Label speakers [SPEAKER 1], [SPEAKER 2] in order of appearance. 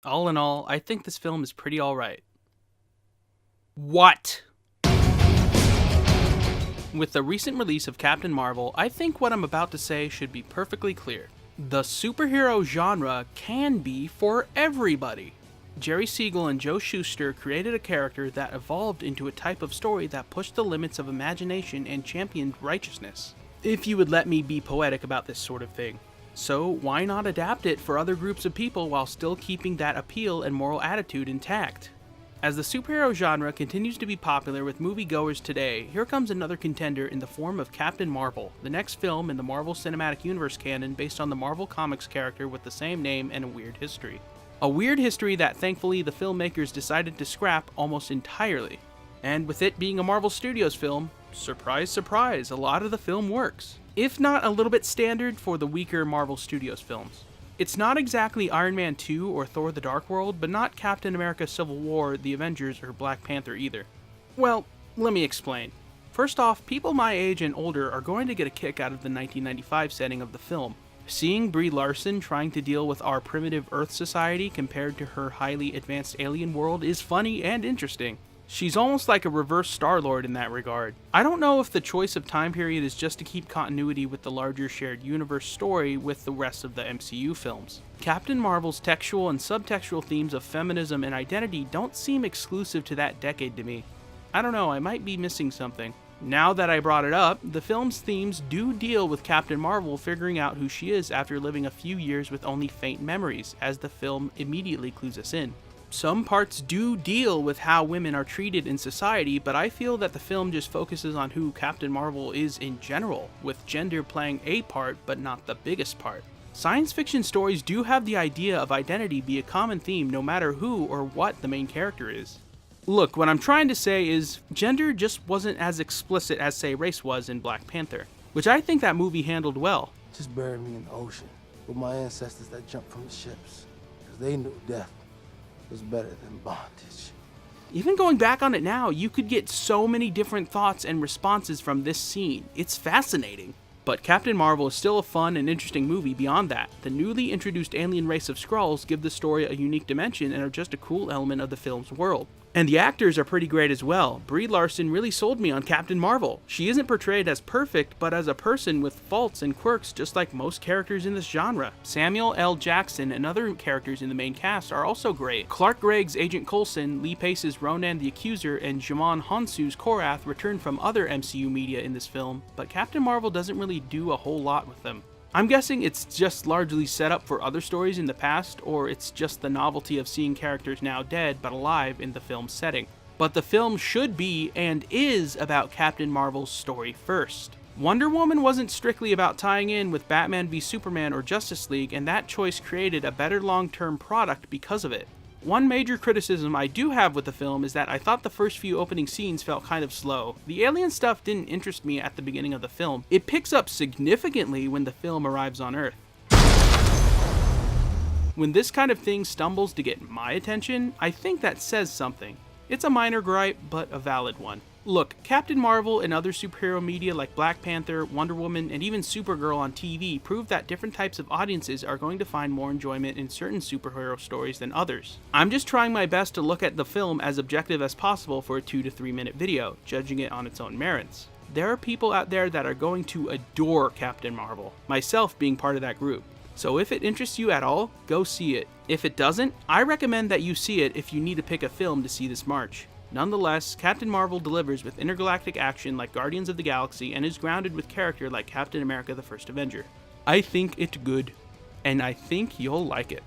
[SPEAKER 1] All in all, I think this film is pretty alright. What? With the recent release of Captain Marvel, I think what I'm about to say should be perfectly clear. The superhero genre can be for everybody. Jerry Siegel and Joe Shuster created a character that evolved into a type of story that pushed the limits of imagination and championed righteousness. If you would let me be poetic about this sort of thing. So why not adapt it for other groups of people while still keeping that appeal and moral attitude intact? As the superhero genre continues to be popular with moviegoers today, here comes another contender in the form of Captain Marvel, the next film in the Marvel Cinematic Universe canon based on the Marvel Comics character with the same name and a weird history. A weird history that thankfully the filmmakers decided to scrap almost entirely. And with it being a Marvel Studios film, surprise surprise, a lot of the film works. If not a little bit standard for the weaker Marvel Studios films. It's not exactly Iron Man 2 or Thor the Dark World, but not Captain America Civil War, The Avengers, or Black Panther either. Well, let me explain. First off, people my age and older are going to get a kick out of the 1995 setting of the film. Seeing Brie Larson trying to deal with our primitive Earth society compared to her highly advanced alien world is funny and interesting. She's almost like a reverse Star-Lord in that regard. I don't know if the choice of time period is just to keep continuity with the larger shared universe story with the rest of the MCU films. Captain Marvel's textual and subtextual themes of feminism and identity don't seem exclusive to that decade to me. I don't know, I might be missing something. Now that I brought it up, the film's themes do deal with Captain Marvel figuring out who she is after living a few years with only faint memories, as the film immediately clues us in. Some parts do deal with how women are treated in society, but I feel that the film just focuses on who Captain Marvel is in general, with gender playing a part but not the biggest part. Science fiction stories do have the idea of identity be a common theme no matter who or what the main character is. Look, what I'm trying to say is, gender just wasn't as explicit as, say, race was in Black Panther, which I think that movie handled well.
[SPEAKER 2] Just bury me in the ocean with my ancestors that jumped from the ships, because they knew death was better than bondage.
[SPEAKER 1] Even going back on it now, you could get so many different thoughts and responses from this scene. It's fascinating. But Captain Marvel is still a fun and interesting movie beyond that. The newly introduced alien race of Skrulls give the story a unique dimension and are just a cool element of the film's world. And the actors are pretty great as well. Brie Larson really sold me on Captain Marvel. She isn't portrayed as perfect, but as a person with faults and quirks just like most characters in this genre. Samuel L. Jackson and other characters in the main cast are also great. Clark Gregg's Agent Coulson, Lee Pace's Ronan the Accuser, and Djimon Hounsou's Korath return from other MCU media in this film, but Captain Marvel doesn't really do a whole lot with them. I'm guessing it's just largely set up for other stories in the past, or it's just the novelty of seeing characters now dead but alive in the film's setting. But the film should be, and is, about Captain Marvel's story first. Wonder Woman wasn't strictly about tying in with Batman v Superman or Justice League, and that choice created a better long-term product because of it. One major criticism I do have with the film is that I thought the first few opening scenes felt kind of slow. The alien stuff didn't interest me at the beginning of the film. It picks up significantly when the film arrives on Earth. When this kind of thing stumbles to get my attention, I think that says something. It's a minor gripe, but a valid one. Look, Captain Marvel and other superhero media like Black Panther, Wonder Woman, and even Supergirl on TV prove that different types of audiences are going to find more enjoyment in certain superhero stories than others. I'm just trying my best to look at the film as objective as possible for a 2 to 3 minute video, judging it on its own merits. There are people out there that are going to adore Captain Marvel, myself being part of that group. So if it interests you at all, go see it. If it doesn't, I recommend that you see it if you need to pick a film to see this March. Nonetheless, Captain Marvel delivers with intergalactic action like Guardians of the Galaxy and is grounded with character like Captain America the First Avenger. I think it's good, and I think you'll like it.